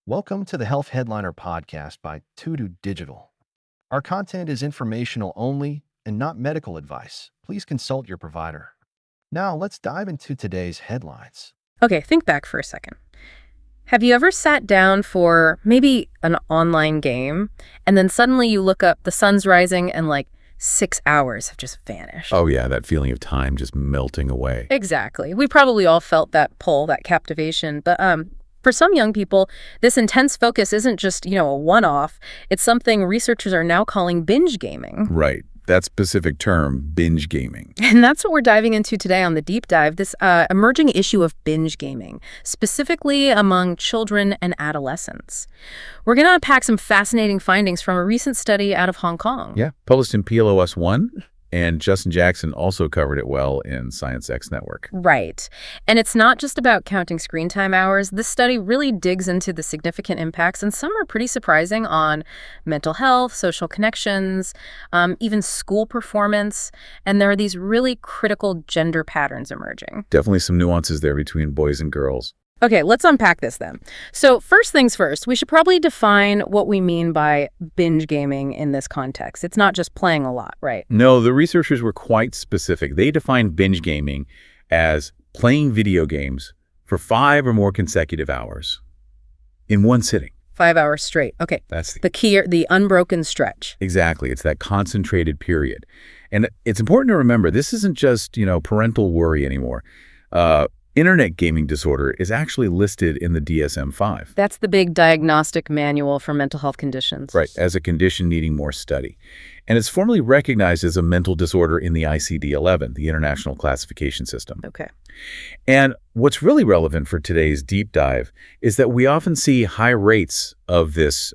Welcome to the Health Headliner podcast by Tudu Digital. Our content is informational only and not medical advice. Please consult your provider. Now, let's dive into today's headlines. Okay, think back for a second. Have you ever sat down for maybe an online game and then suddenly you look up, the sun's rising, and like 6 hours have just vanished? Oh yeah, that feeling of time just melting away. Exactly. We probably all felt that pull, that captivation. But for some young people, this intense focus isn't just, a one-off. It's something researchers are now calling binge gaming. Right. That specific term, binge gaming. And that's what we're diving into today on the Deep Dive, this emerging issue of binge gaming, specifically among children and adolescents. We're going to unpack some fascinating findings from a recent study out of Hong Kong. Yeah, published in PLOS One, and Justin Jackson also covered it well in Science X Network. Right. And it's not just about counting screen time hours. This study really digs into the significant impacts, and some are pretty surprising, on mental health, social connections, even school performance. And there are these really critical gender patterns emerging. Definitely some nuances there between boys and girls. Okay, let's unpack this then. So first things first, we should probably define what we mean by binge gaming in this context. It's not just playing a lot, right? No, the researchers were quite specific. They defined binge gaming as playing video games for 5 or more consecutive hours in one sitting. 5 hours straight. Okay. That's the key, the unbroken stretch. Exactly. It's that concentrated period. And it's important to remember, this isn't just, parental worry anymore. Internet gaming disorder is actually listed in the DSM-5. That's the big diagnostic manual for mental health conditions. Right, as a condition needing more study. And it's formally recognized as a mental disorder in the ICD-11, the International Classification System. Okay. And what's really relevant for today's deep dive is that we often see high rates of this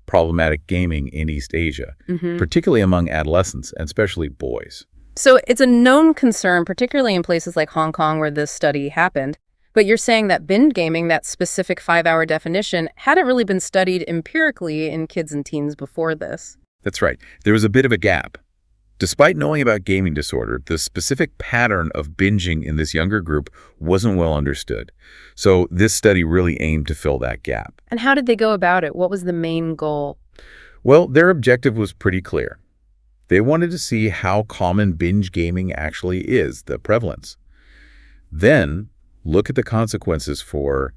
problematic gaming in East Asia, particularly among adolescents, and especially boys. So it's a known concern, particularly in places like Hong Kong where this study happened. But you're saying that binge gaming, that specific 5-hour definition, hadn't really been studied empirically in kids and teens before this. That's right. There was a bit of a gap. Despite knowing about gaming disorder, the specific pattern of binging in this younger group wasn't well understood. So this study really aimed to fill that gap. And how did they go about it? What was the main goal? Well, their objective was pretty clear. They wanted to see how common binge gaming actually is, the prevalence. Then look at the consequences for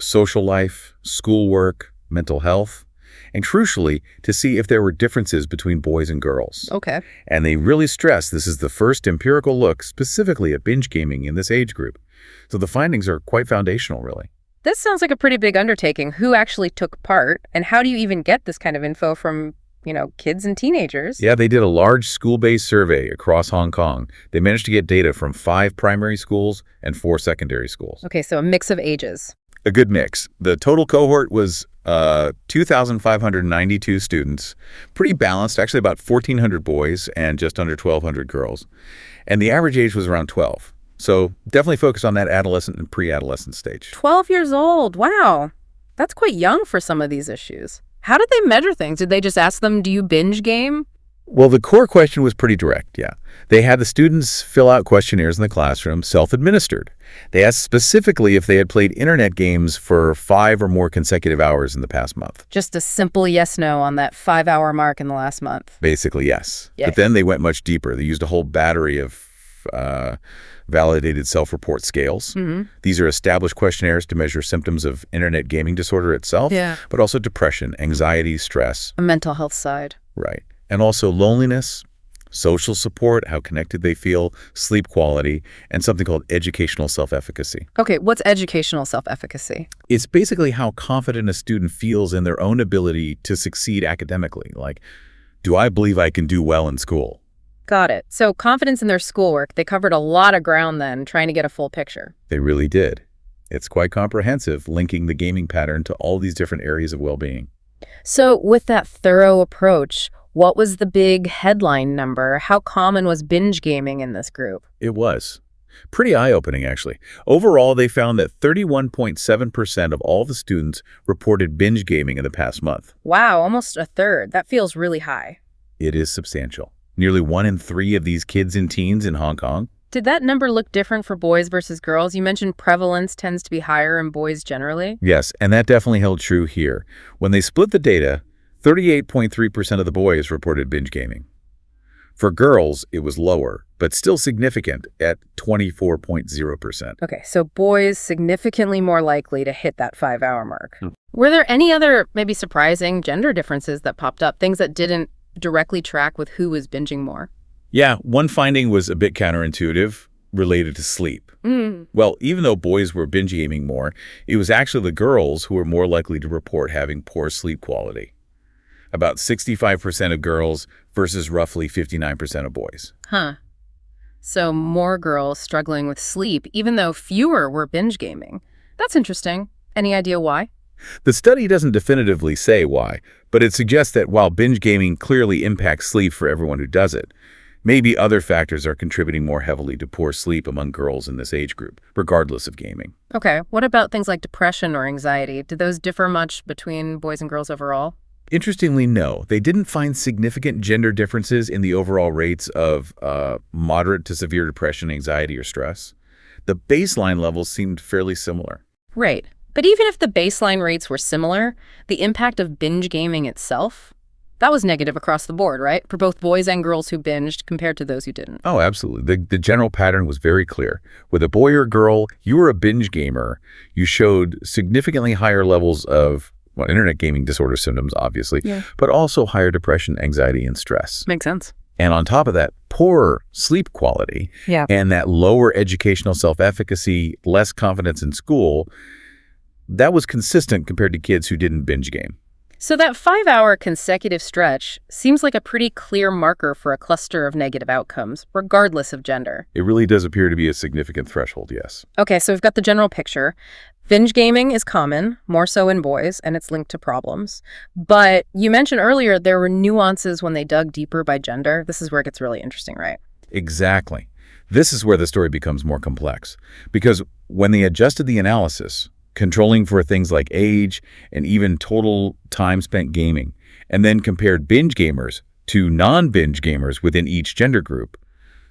social life, schoolwork, mental health, and crucially, to see if there were differences between boys and girls. Okay. And they really stress this is the first empirical look specifically at binge gaming in this age group. So the findings are quite foundational, really. This sounds like a pretty big undertaking. Who actually took part, and how do you even get this kind of info from kids and teenagers? Yeah, they did a large school-based survey across Hong Kong. They managed to get data from 5 primary schools and 4 secondary schools. Okay, so a mix of ages. A good mix. The total cohort was 2,592 students. Pretty balanced, actually about 1,400 boys and just under 1,200 girls. And the average age was around 12. So definitely focused on that adolescent and pre-adolescent stage. 12 years old. Wow. That's quite young for some of these issues. How did they measure things? Did they just ask them, do you binge game? Well, the core question was pretty direct, yeah. They had the students fill out questionnaires in the classroom, self-administered. They asked specifically if they had played internet games for 5 or more consecutive hours in the past month. Just a simple yes-no on that 5-hour mark in the last month. Basically, yes. Yay. But then they went much deeper. They used a whole battery of validated self-report scales. These are established questionnaires to measure symptoms of internet gaming disorder itself, but also depression, anxiety, stress. A mental health side. Right. And also loneliness, social support, how connected they feel, sleep quality, and something called educational self-efficacy. Okay, what's educational self-efficacy? It's basically how confident a student feels in their own ability to succeed academically. Like, do I believe I can do well in school? Got it. So confidence in their schoolwork. They covered a lot of ground then, trying to get a full picture. They really did. It's quite comprehensive, linking the gaming pattern to all these different areas of well-being. So with that thorough approach, what was the big headline number? How common was binge gaming in this group? It was. Pretty eye-opening, actually. Overall, they found that 31.7% of all the students reported binge gaming in the past month. Wow, almost a third. That feels really high. It is substantial. Nearly 1 in 3 of these kids and teens in Hong Kong, Did that number look different for boys versus girls? You mentioned prevalence tends to be higher in boys generally. Yes, and that definitely held true here. When they split the data, 38.3% of the boys reported binge gaming. For girls, it was lower, but still significant at 24.0%. Okay, so boys significantly more likely to hit that 5-hour mark. Were there any other maybe surprising gender differences that popped up, things that didn't directly track with who was binging more? Yeah, one finding was a bit counterintuitive, related to sleep. Well, even though boys were binge gaming more, it was actually the girls who were more likely to report having poor sleep quality. About 65% of girls versus roughly 59% of boys. Huh. So more girls struggling with sleep, even though fewer were binge gaming. That's interesting. Any idea why? The study doesn't definitively say why, but it suggests that while binge gaming clearly impacts sleep for everyone who does it, maybe other factors are contributing more heavily to poor sleep among girls in this age group, regardless of gaming. Okay, what about things like depression or anxiety? Do those differ much between boys and girls overall? Interestingly, no. They didn't find significant gender differences in the overall rates of moderate to severe depression, anxiety, or stress. The baseline levels seemed fairly similar. Right. But even if the baseline rates were similar, the impact of binge gaming itself, that was negative across the board, right? For both boys and girls who binged compared to those who didn't. Oh, absolutely. The general pattern was very clear. With a boy or girl, you were a binge gamer, you showed significantly higher levels of internet gaming disorder symptoms, obviously, but also higher depression, anxiety, and stress. Makes sense. And on top of that, poorer sleep quality and that lower educational self-efficacy, less confidence in school, that was consistent compared to kids who didn't binge game. So that 5-hour consecutive stretch seems like a pretty clear marker for a cluster of negative outcomes, regardless of gender. It really does appear to be a significant threshold, yes. Okay, so we've got the general picture. Binge gaming is common, more so in boys, and it's linked to problems. But you mentioned earlier there were nuances when they dug deeper by gender. This is where it gets really interesting, right? Exactly. This is where the story becomes more complex. Because when they adjusted the analysis, controlling for things like age and even total time spent gaming, and then compared binge gamers to non-binge gamers within each gender group,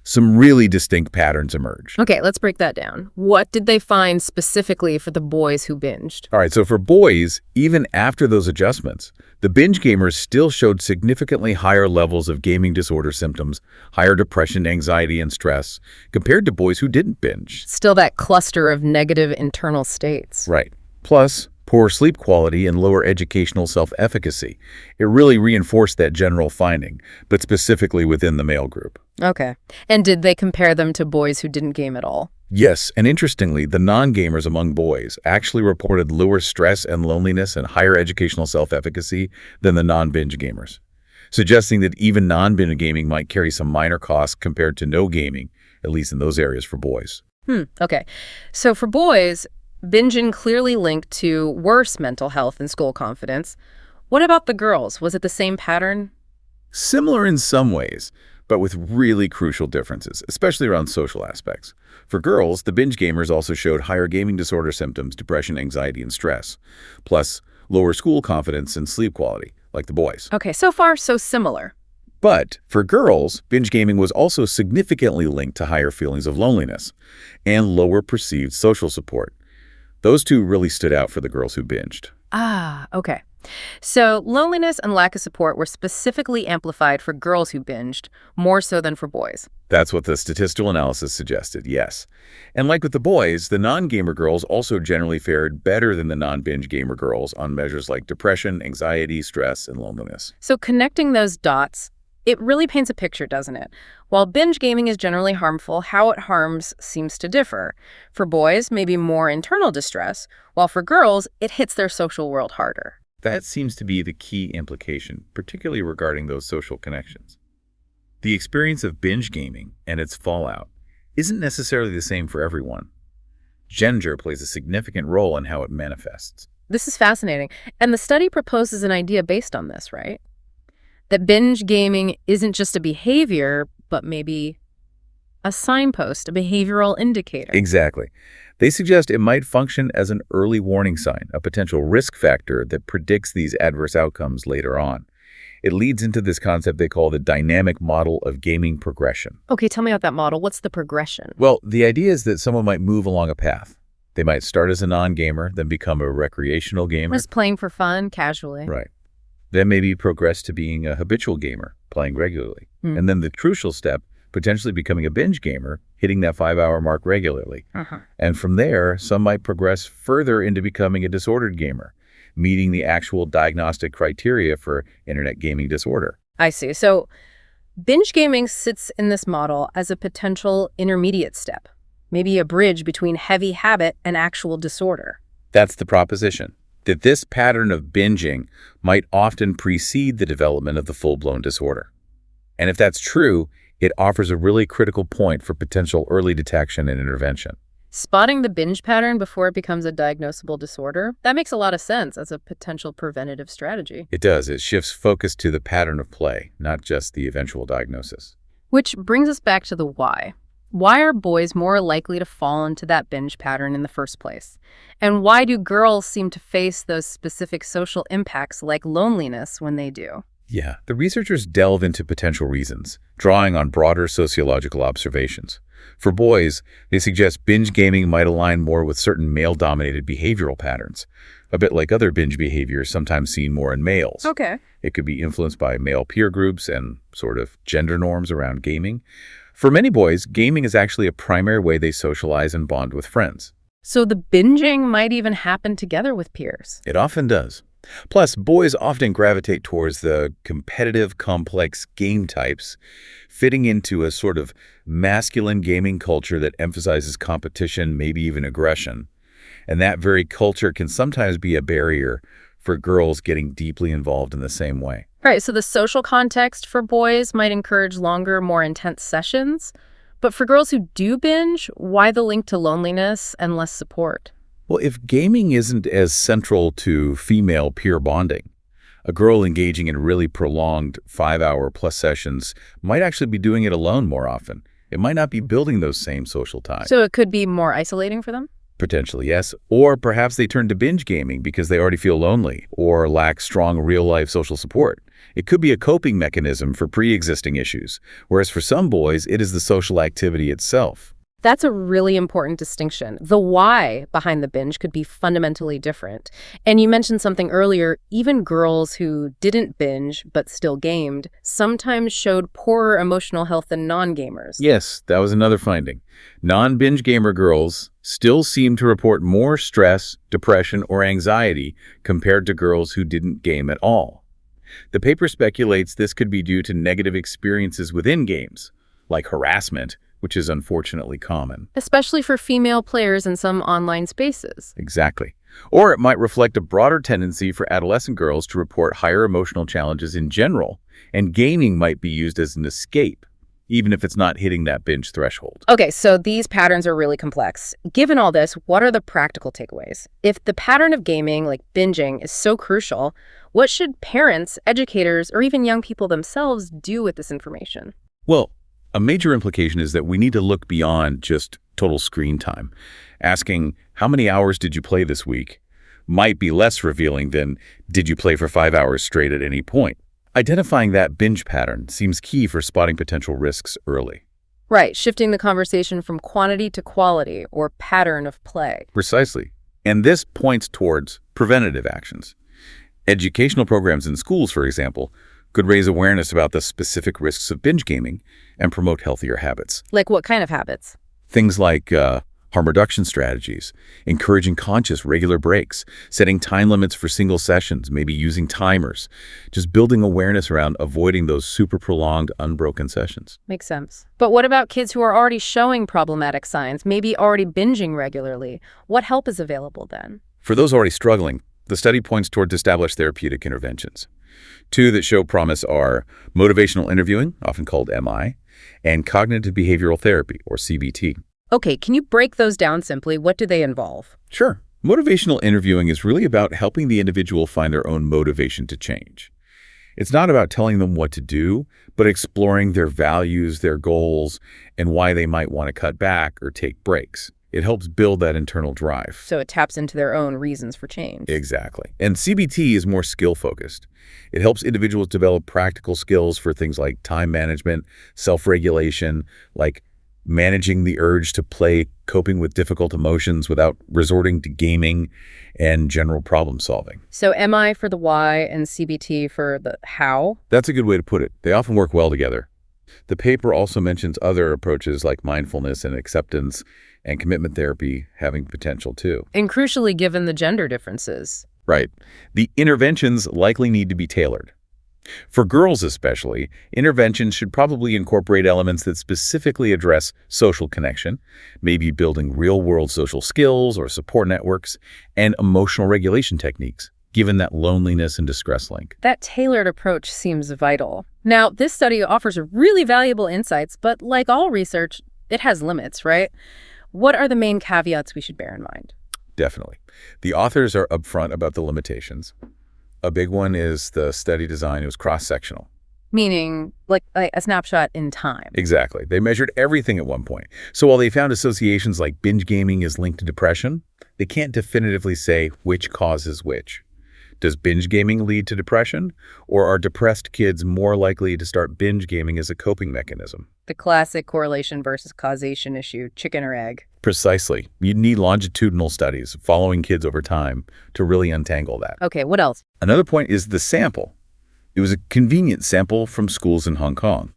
some really distinct patterns emerged. Okay, let's break that down. What did they find specifically for the boys who binged? All right, so for boys, even after those adjustments, the binge gamers still showed significantly higher levels of gaming disorder symptoms, higher depression, anxiety, and stress, compared to boys who didn't binge. Still that cluster of negative internal states. Right. Plus, poor sleep quality and lower educational self-efficacy. It really reinforced that general finding, but specifically within the male group. Okay. And did they compare them to boys who didn't game at all? Yes, and interestingly, the non-gamers among boys actually reported lower stress and loneliness and higher educational self-efficacy than the non-binge gamers, suggesting that even non-binge gaming might carry some minor costs compared to no gaming, at least in those areas for boys. Okay. So for boys, binging clearly linked to worse mental health and school confidence. What about the girls? Was it the same pattern? Similar in some ways, but with really crucial differences, especially around social aspects. For girls, the binge gamers also showed higher gaming disorder symptoms, depression, anxiety, and stress, plus lower school confidence and sleep quality, like the boys. Okay, so far so similar. But for girls, binge gaming was also significantly linked to higher feelings of loneliness and lower perceived social support. Those two really stood out for the girls who binged. Okay. So loneliness and lack of support were specifically amplified for girls who binged, more so than for boys. That's what the statistical analysis suggested, yes. And like with the boys, the non-gamer girls also generally fared better than the non-binge gamer girls on measures like depression, anxiety, stress, and loneliness. So connecting those dots, it really paints a picture, doesn't it? While binge gaming is generally harmful, how it harms seems to differ. For boys, maybe more internal distress, while for girls, it hits their social world harder. That seems to be the key implication, particularly regarding those social connections. The experience of binge gaming and its fallout isn't necessarily the same for everyone. Gender plays a significant role in how it manifests. This is fascinating. And the study proposes an idea based on this, right? That binge gaming isn't just a behavior, but maybe a signpost, a behavioral indicator. Exactly. They suggest it might function as an early warning sign, a potential risk factor that predicts these adverse outcomes later on. It leads into this concept they call the dynamic model of gaming progression. Okay, tell me about that model. What's the progression? Well, the idea is that someone might move along a path. They might start as a non-gamer, then become a recreational gamer. Just playing for fun, casually. Right. Then maybe progress to being a habitual gamer, playing regularly. And then the crucial step, potentially becoming a binge gamer, hitting that 5-hour mark regularly. And from there, some might progress further into becoming a disordered gamer, meeting the actual diagnostic criteria for internet gaming disorder. I see. So binge gaming sits in this model as a potential intermediate step, maybe a bridge between heavy habit and actual disorder. That's the proposition, that this pattern of binging might often precede the development of the full-blown disorder. And if that's true, it offers a really critical point for potential early detection and intervention. Spotting the binge pattern before it becomes a diagnosable disorder, that makes a lot of sense as a potential preventative strategy. It does. It shifts focus to the pattern of play, not just the eventual diagnosis. Which brings us back to the why. Why are boys more likely to fall into that binge pattern in the first place? And why do girls seem to face those specific social impacts like loneliness when they do? Yeah, the researchers delve into potential reasons, drawing on broader sociological observations. For boys, they suggest binge gaming might align more with certain male-dominated behavioral patterns, a bit like other binge behaviors sometimes seen more in males. Okay. It could be influenced by male peer groups and sort of gender norms around gaming. For many boys, gaming is actually a primary way they socialize and bond with friends. So the binging might even happen together with peers. It often does. Plus, boys often gravitate towards the competitive, complex game types, fitting into a sort of masculine gaming culture that emphasizes competition, maybe even aggression. And that very culture can sometimes be a barrier for girls getting deeply involved in the same way. Right, so the social context for boys might encourage longer, more intense sessions. But for girls who do binge, why the link to loneliness and less support? Well, if gaming isn't as central to female peer bonding, a girl engaging in really prolonged 5-hour-plus sessions might actually be doing it alone more often. It might not be building those same social ties. So it could be more isolating for them? Potentially, yes. Or perhaps they turn to binge gaming because they already feel lonely or lack strong real-life social support. It could be a coping mechanism for pre-existing issues, whereas for some boys, it is the social activity itself. That's a really important distinction. The why behind the binge could be fundamentally different. And you mentioned something earlier, even girls who didn't binge but still gamed sometimes showed poorer emotional health than non-gamers. Yes, that was another finding. Non-binge gamer girls still seem to report more stress, depression, or anxiety compared to girls who didn't game at all. The paper speculates this could be due to negative experiences within games, like harassment, which is unfortunately common. Especially for female players in some online spaces. Exactly. Or it might reflect a broader tendency for adolescent girls to report higher emotional challenges in general, and gaming might be used as an escape, even if it's not hitting that binge threshold. Okay, so these patterns are really complex. Given all this, what are the practical takeaways? If the pattern of gaming, like binging, is so crucial, what should parents, educators, or even young people themselves do with this information? Well, a major implication is that we need to look beyond just total screen time. Asking, how many hours did you play this week, might be less revealing than, did you play for 5 hours straight at any point? Identifying that binge pattern seems key for spotting potential risks early. Right, shifting the conversation from quantity to quality, or pattern of play. Precisely. And this points towards preventative actions. Educational programs in schools, for example, could raise awareness about the specific risks of binge gaming and promote healthier habits. Like what kind of habits? Things like harm reduction strategies, encouraging conscious regular breaks, setting time limits for single sessions, maybe using timers, just building awareness around avoiding those super prolonged, unbroken sessions. Makes sense. But what about kids who are already showing problematic signs, maybe already binging regularly? What help is available then? For those already struggling, the study points toward established therapeutic interventions. Two that show promise are motivational interviewing, often called MI, and cognitive behavioral therapy, or CBT. Okay, can you break those down simply? What do they involve? Sure. Motivational interviewing is really about helping the individual find their own motivation to change. It's not about telling them what to do, but exploring their values, their goals, and why they might want to cut back or take breaks. It helps build that internal drive. So it taps into their own reasons for change. Exactly. And CBT is more skill-focused. It helps individuals develop practical skills for things like time management, self-regulation, like managing the urge to play, coping with difficult emotions without resorting to gaming, and general problem solving. So MI for the why and CBT for the how? That's a good way to put it. They often work well together. The paper also mentions other approaches like mindfulness and acceptance and commitment therapy having potential too. And crucially, given the gender differences. Right. The interventions likely need to be tailored. For girls especially, interventions should probably incorporate elements that specifically address social connection, maybe building real-world social skills or support networks, and emotional regulation techniques, given that loneliness and distress link. That tailored approach seems vital. Now, this study offers really valuable insights, but like all research, it has limits, right? What are the main caveats we should bear in mind? Definitely. The authors are upfront about the limitations. A big one is the study design. It was cross-sectional. Meaning, like a snapshot in time. Exactly. They measured everything at one point. So while they found associations like binge gaming is linked to depression, they can't definitively say which causes which. Does binge gaming lead to depression, or are depressed kids more likely to start binge gaming as a coping mechanism? The classic correlation versus causation issue, chicken or egg. Precisely. You need longitudinal studies following kids over time to really untangle that. Okay, what else? Another point is the sample. It was a convenient sample from schools in Hong Kong.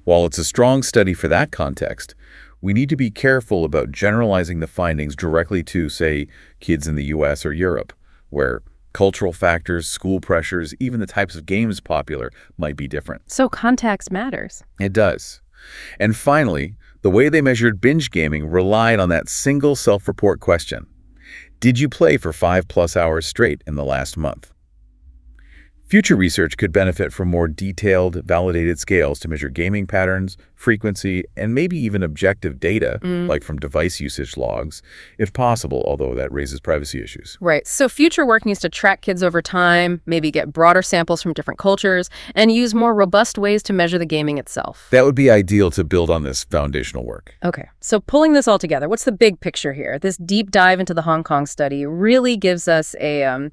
While it's a strong study for that context, we need to be careful about generalizing the findings directly to, say, kids in the US or Europe, where cultural factors, school pressures, even the types of games popular might be different. So context matters. It does. And finally, the way they measured binge gaming relied on that single self-report question. Did you play for 5+ hours straight in the last month? Future research could benefit from more detailed, validated scales to measure gaming patterns, frequency, and maybe even objective data, like from device usage logs, if possible, although that raises privacy issues. Right. So future work needs to track kids over time, maybe get broader samples from different cultures, and use more robust ways to measure the gaming itself. That would be ideal to build on this foundational work. Okay. So pulling this all together, what's the big picture here? This deep dive into the Hong Kong study really gives us a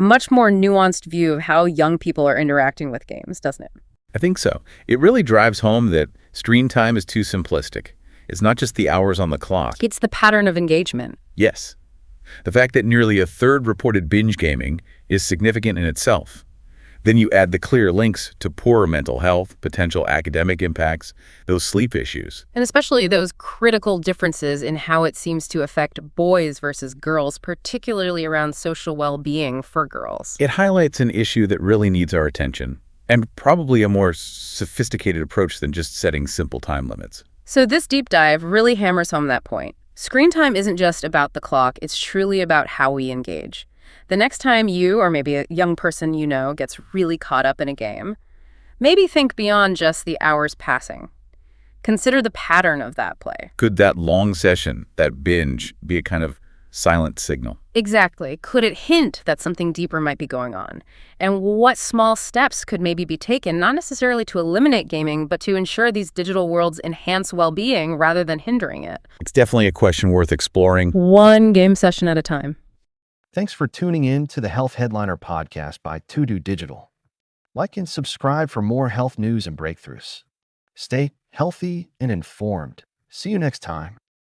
much more nuanced view of how young people are interacting with games, doesn't it? I think so. It really drives home that screen time is too simplistic. It's not just the hours on the clock. It's the pattern of engagement. Yes. The fact that nearly a third reported binge gaming is significant in itself. Then you add the clear links to poorer mental health, potential academic impacts, those sleep issues. And especially those critical differences in how it seems to affect boys versus girls, particularly around social well-being for girls. It highlights an issue that really needs our attention, and probably a more sophisticated approach than just setting simple time limits. So this deep dive really hammers home that point. Screen time isn't just about the clock, it's truly about how we engage. The next time you, or maybe a young person you know, gets really caught up in a game, maybe think beyond just the hours passing. Consider the pattern of that play. Could that long session, that binge, be a kind of silent signal? Exactly. Could it hint that something deeper might be going on? And what small steps could maybe be taken, not necessarily to eliminate gaming, but to ensure these digital worlds enhance well-being rather than hindering it? It's definitely a question worth exploring. One game session at a time. Thanks for tuning in to the Health Headliner podcast by To Digital. Like and subscribe for more health news and breakthroughs. Stay healthy and informed. See you next time.